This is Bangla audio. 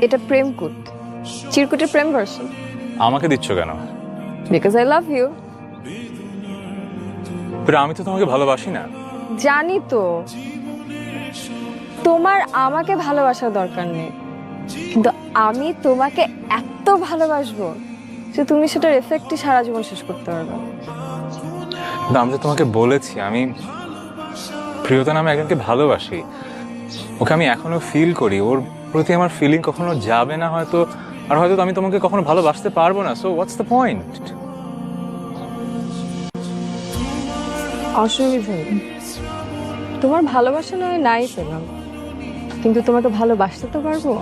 এটা প্রেমকুট, চিরকুটের প্রেম ভার্সন। আমাকে দিচ্ছ কেন? Because I love you. কিন্তু আমি তো তোমাকে ভালোবাসি না। জানি তো, তোমার আমাকে ভালোবাসার দরকার নেই, কিন্তু আমি তোমাকে এত ভালোবাসবো যে তুমি সেটার এফেক্টই সারা জীবন শেষ করতে পারবে। কিন্তু আমি তো তোমাকে বলেছি আমি প্রিয়তা নামে একজনকে ভালোবাসি। ওকে আমি এখনো ফিল করি, ওর প্রতি আমার ফিলিং কখনো যাবে না হয়তো, আর হয়তো আমি তোমাকে কখনো ভালোবাসতে পারবো না। So what's the point? অসুবিধা নেই, তোমার ভালোবাসা নয় নাই পেলাম, কিন্তু তোমাকে ভালোবাসতে তো পারবো।